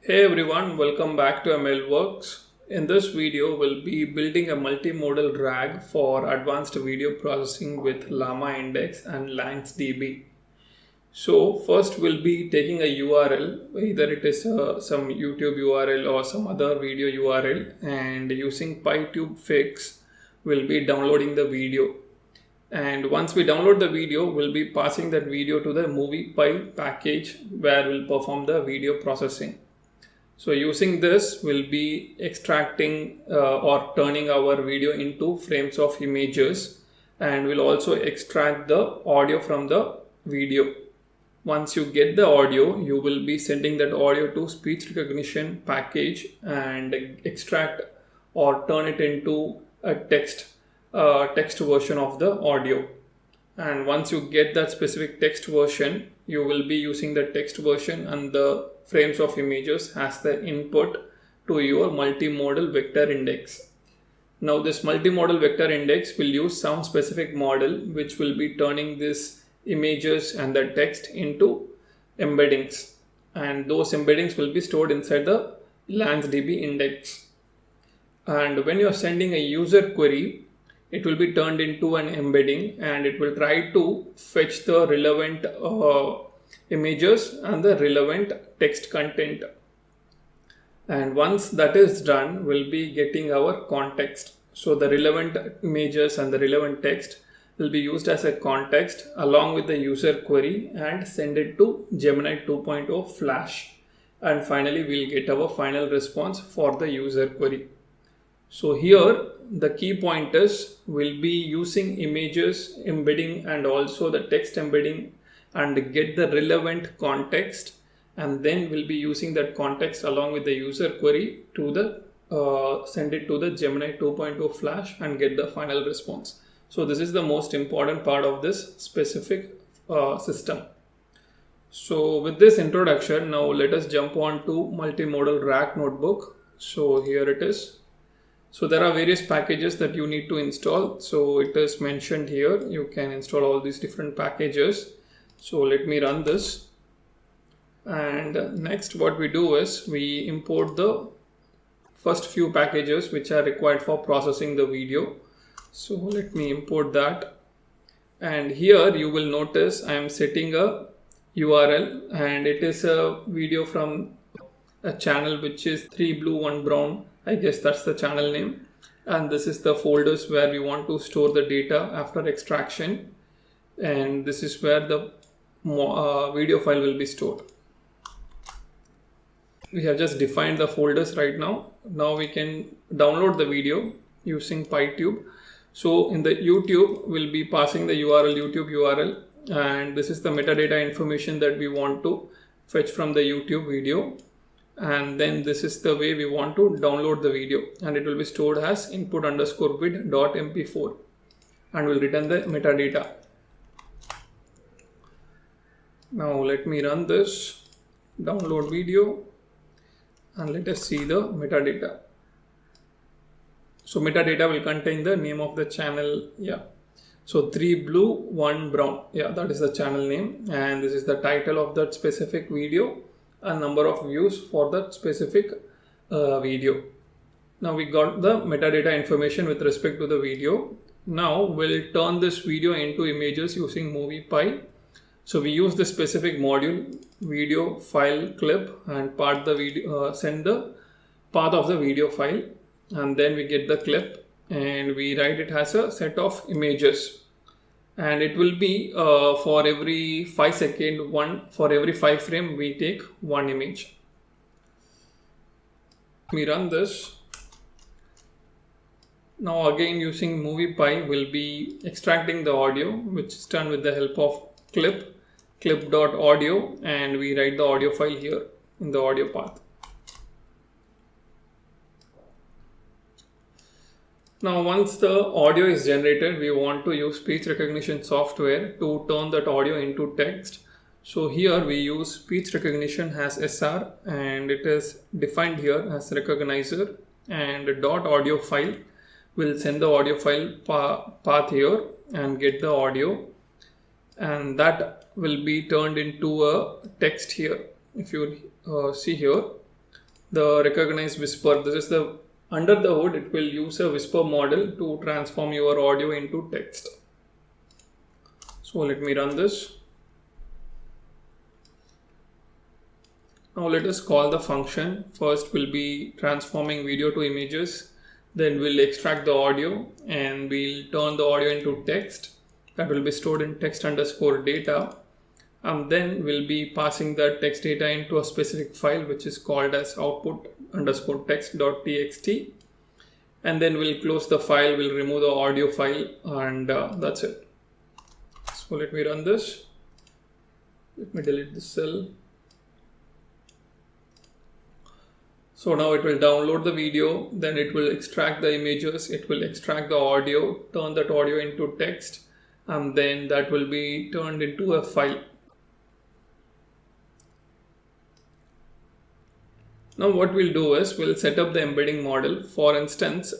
Hey everyone, welcome back to MLWorks. In this video, we'll be building a multimodal RAG for advanced video processing with LlamaIndex and LanceDB. So first we'll be taking a URL, either it is some YouTube URL or some other video URL, and using PyTube fix, we'll be downloading the video. And once we download the video, we'll be passing that video to the MoviePy package where we'll perform the video processing. So using this, we'll be extracting or turning our video into frames of images, and we'll also extract the audio from the video. Once you get the audio, you will be sending that audio to speech recognition package and extract or turn it into a text version of the audio. And once you get that specific text version, you will be using the text version and the frames of images as the input to your multimodal vector index. Now this multimodal vector index will use some specific model which will be turning these images and the text into embeddings, and those embeddings will be stored inside the LanceDB index. And when you are sending a user query, it will be turned into an embedding, and it will try to fetch the relevant images and the relevant text content. And once that is done, we'll be getting our context. So the relevant images and the relevant text will be used as a context along with the user query and send it to Gemini 2.0 Flash. And finally, we'll get our final response for the user query. So here the key point is we'll be using images embedding and also the text embedding and get the relevant context, and then we'll be using that context along with the user query to the send it to the Gemini 2.0 Flash and get the final response. So this is the most important part of this specific system. So with this introduction, now let us jump on to multimodal RAG notebook. So here it is. So there are various packages that you need to install. So it is mentioned here. You can install all these different packages. So let me run this. And next what we do is we import the first few packages which are required for processing the video. So let me import that. And here you will notice I am setting a URL, and it is a video from a channel which is 3 blue 1 brown. I guess that's the channel name. And this is the folders where we want to store the data after extraction. And this is where the video file will be stored. We have just defined the folders right now. Now we can download the video using PyTube. So in the YouTube, we'll be passing the YouTube URL. And this is the metadata information that we want to fetch from the YouTube video. And then this is the way we want to download the video, and it will be stored as input_vid.mp4 and will return the metadata. Now let me run this, download video, and let us see the metadata. So metadata will contain the name of the channel. So 3 blue 1 brown, that is the channel name, and this is the title of that specific video, a number of views for that specific video. Now we got the metadata information with respect to the video. Now we'll turn this video into images using MoviePy. So we use the specific module video file clip and send the path of the video file, and then we get the clip and we write it as a set of images. And it will be for every 5 second for every 5 frame we take one image. We run this. Now again using MoviePy, we'll be extracting the audio, which is done with the help of clip.audio, and we write the audio file here in the audio path. Now once the audio is generated, we want to use speech recognition software to turn that audio into text. So here we use speech recognition as SR, and it is defined here as recognizer, and .audio file will send the audio file path here and get the audio, and that will be turned into a text here. If you see here, the recognize whisper. This is the under the hood. It will use a whisper model to transform your audio into text. So let me run this. Now let us call the function. First we'll be transforming video to images. Then we'll extract the audio and we'll turn the audio into text that will be stored in text underscore data. And then we'll be passing the text data into a specific file which is called as output underscore text.txt. And then we'll close the file, we'll remove the audio file, and that's it. So let me run this. Let me delete this cell. So now it will download the video, then it will extract the images, it will extract the audio, turn that audio into text, and then that will be turned into a file. Now what we'll do is we'll set up the embedding model. For instance,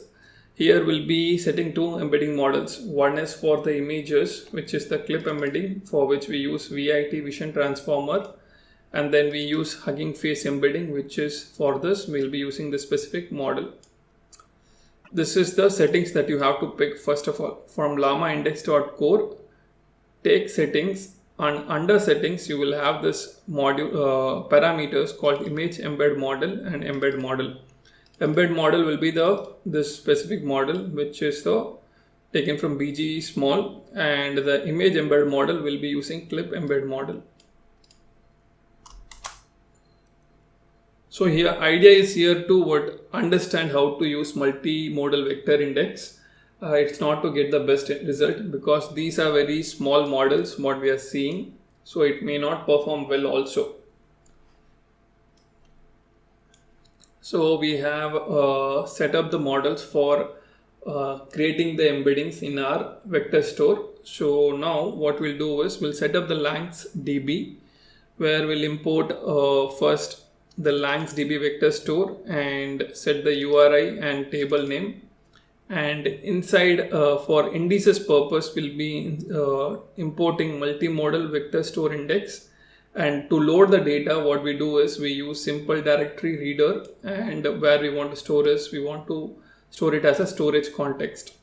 here we'll be setting two embedding models. One is for the images, which is the clip embedding, for which we use VIT Vision Transformer. And then we use Hugging Face embedding, which is for this, we'll be using the specific model. This is the settings that you have to pick first of all. From LlamaIndex.core, take settings, and under settings, you will have this module parameters called image embed model and embed model. Embed model will be this specific model, which is taken from BGE small, and the image embed model will be using clip embed model. So here idea is here to understand how to use multimodal vector index. It's not to get the best result because these are very small models what we are seeing, so it may not perform well also. So we have set up the models for creating the embeddings in our vector store. So now what we'll do is we'll set up the LanceDB, where we'll import first the LanceDB vector store and set the URI and table name. And inside for indices purpose we'll be importing multimodal vector store index. And to load the data, what we do is we use simple directory reader, and where we want to store is we want to store it as a storage context.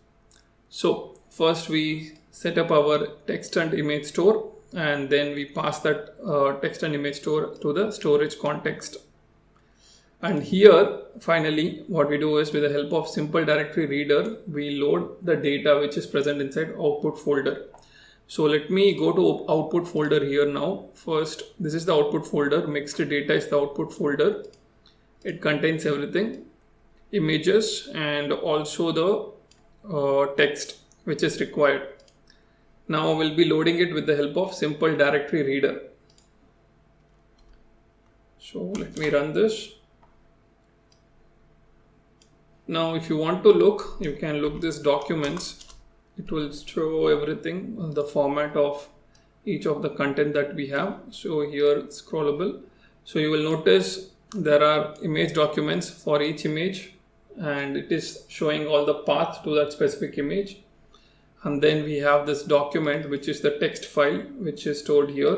So first we set up our text and image store, and then we pass that text and image store to the storage context. And here finally what we do is with the help of simple directory reader, we load the data which is present inside output folder. So let me go to output folder here now. First, this is the output folder. Mixed data is the output folder. It contains everything, images and also the text which is required. Now we'll be loading it with the help of simple directory reader. So let me run this. Now if you want to look, you can look this documents. It will show everything on the format of each of the content that we have. So here it's scrollable. So you will notice there are image documents for each image, and it is showing all the paths to that specific image. And then we have this document which is the text file which is stored here.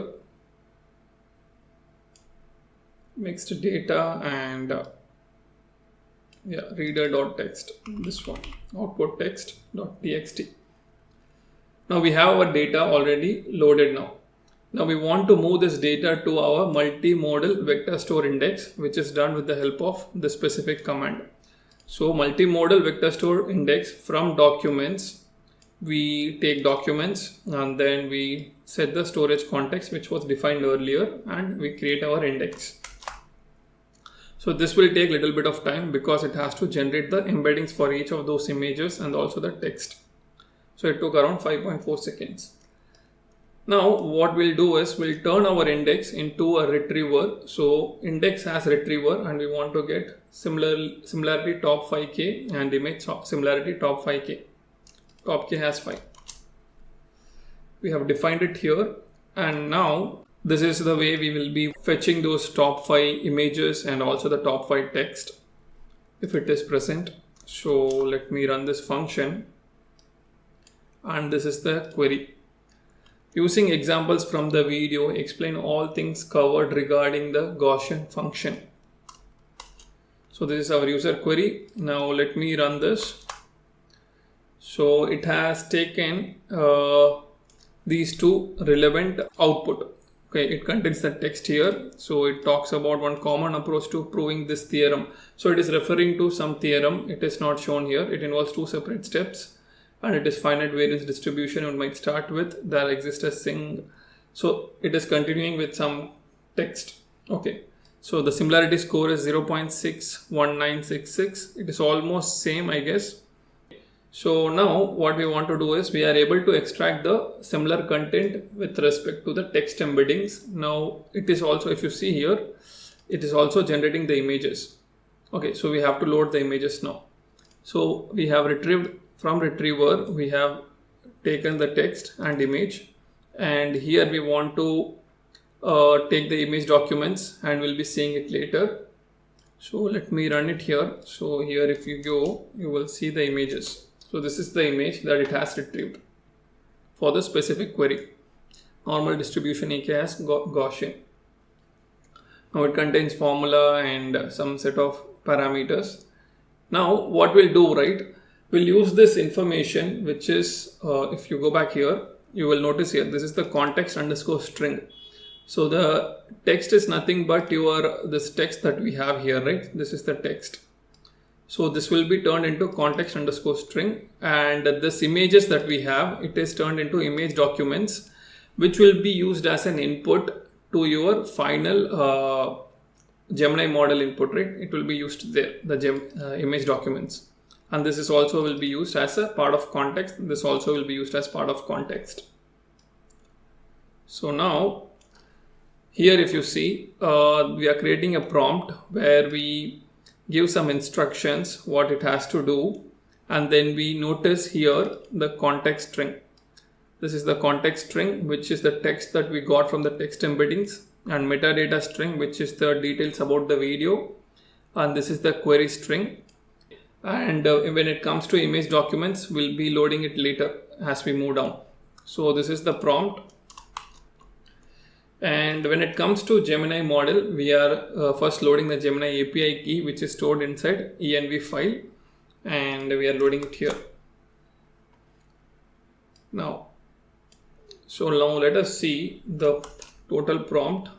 Mixed data and reader.txt, this one, output text.txt. Now we have our data already loaded now. Now we want to move this data to our multimodal vector store index, which is done with the help of the specific command. So multimodal vector store index, from documents, we take documents and then we set the storage context which was defined earlier, and we create our index. So this will take a little bit of time because it has to generate the embeddings for each of those images and also the text. So it took around 5.4 seconds. Now what we'll do is we'll turn our index into a retriever. So index has retriever, and we want to get similarity top 5k and image similarity top 5k. Top k has 5. We have defined it here, and now this is the way we will be fetching those top 5 images and also the top 5 text if it is present. So let me run this function, and this is the query. Using examples from the video, explain all things covered regarding the Gaussian function. So this is our user query. Now let me run this. So it has taken these two relevant output. Okay, it contains the text here. So it talks about one common approach to proving this theorem. So it is referring to some theorem. It is not shown here. It involves two separate steps, and it is finite variance distribution. It might start with there exists a sing. So it is continuing with some text. Okay. So the similarity score is 0.61966. It is almost same, I guess. So now what we want to do is we are able to extract the similar content with respect to the text embeddings. Now it is also, if you see here, it is also generating the images. Okay, so we have to load the images now. So we have retrieved from retriever, we have taken the text and image, and here we want to take the image documents, and we'll be seeing it later. So let me run it here. So here if you go, you will see the images. So this is the image that it has retrieved for the specific query. Normal distribution EKS Gaussian. Now it contains formula and some set of parameters. Now what we'll do, right? We'll use this information, which is, if you go back here, you will notice here, this is the context underscore string. So the text is nothing but this text that we have here, right? This is the text. So this will be turned into context underscore string, and this images that we have, it is turned into image documents, which will be used as an input to your final Gemini model input, right? It will be used there, the image documents. And this is also will be used as a part of context. This also will be used as part of context. So now, here if you see, we are creating a prompt where we give some instructions what it has to do, and then we notice here the context string. This is the context string, which is the text that we got from the text embeddings, and metadata string, which is the details about the video, and this is the query string. And when it comes to image documents, we'll be loading it later as we move down. So this is the prompt. And when it comes to Gemini model, we are first loading the Gemini API key, which is stored inside env file, and we are loading it here. Now let us see the total prompt.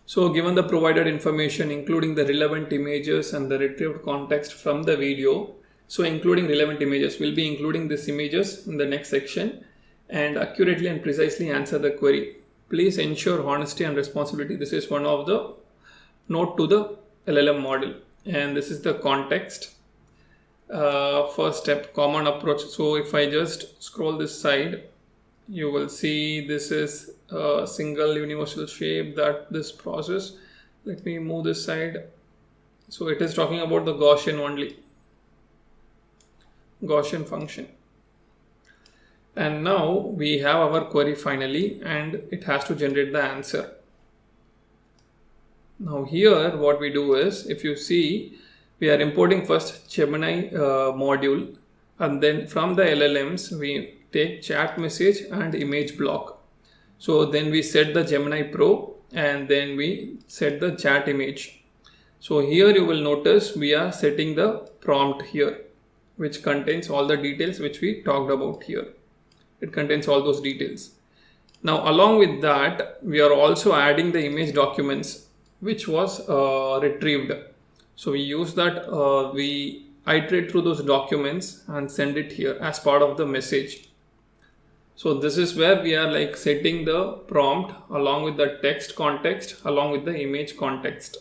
So given the provided information, including the relevant images and the retrieved context from the video, so including relevant images, we'll be including these images in the next section, and accurately and precisely answer the query. Please ensure honesty and responsibility. This is one of the note to the LLM model, and this is the context. First step, common approach. So if I just scroll this side, you will see this is a single universal shape that this process. Let me move this side. So it is talking about the Gaussian only, Gaussian function. And now we have our query finally, and it has to generate the answer. Now here what we do is, if you see, we are importing first Gemini module, and then from the LLMs we take chat message and image block. So then we set the Gemini Pro, and then we set the chat image. So here you will notice we are setting the prompt here, which contains all the details which we talked about here. It contains all those details. Now along with that, we are also adding the image documents which was retrieved. So we use that, we iterate through those documents and send it here as part of the message. So this is where we are like setting the prompt along with the text context, along with the image context.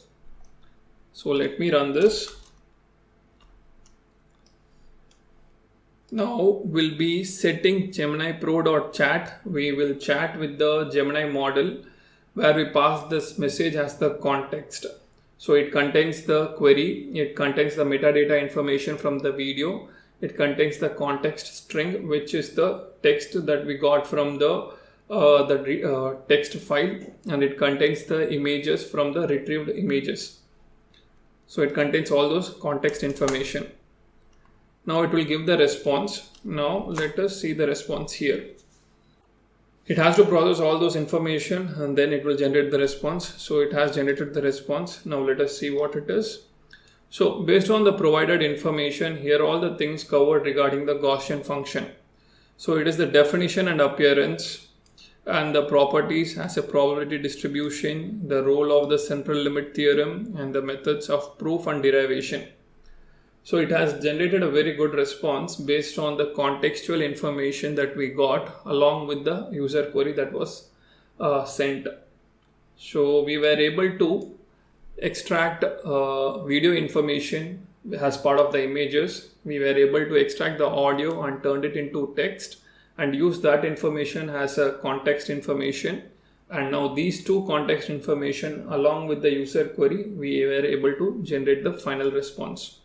So let me run this. Now we'll be setting Gemini Pro.chat. We will chat with the Gemini model where we pass this message as the context. So it contains the query, it contains the metadata information from the video, it contains the context string, which is the text that we got from the text file, and it contains the images from the retrieved images. So it contains all those context information. Now it will give the response. Now let us see the response here. It has to process all those information and then it will generate the response. So it has generated the response. Now let us see what it is. So based on the provided information, here are all the things covered regarding the Gaussian function. So it is the definition and appearance, and the properties as a probability distribution, the role of the central limit theorem, and the methods of proof and derivation. So it has generated a very good response based on the contextual information that we got along with the user query that was sent. So we were able to extract video information as part of the images. We were able to extract the audio and turned it into text and use that information as a context information. And now these two context information along with the user query, we were able to generate the final response.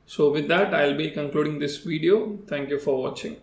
So with that, I'll be concluding this video. Thank you for watching.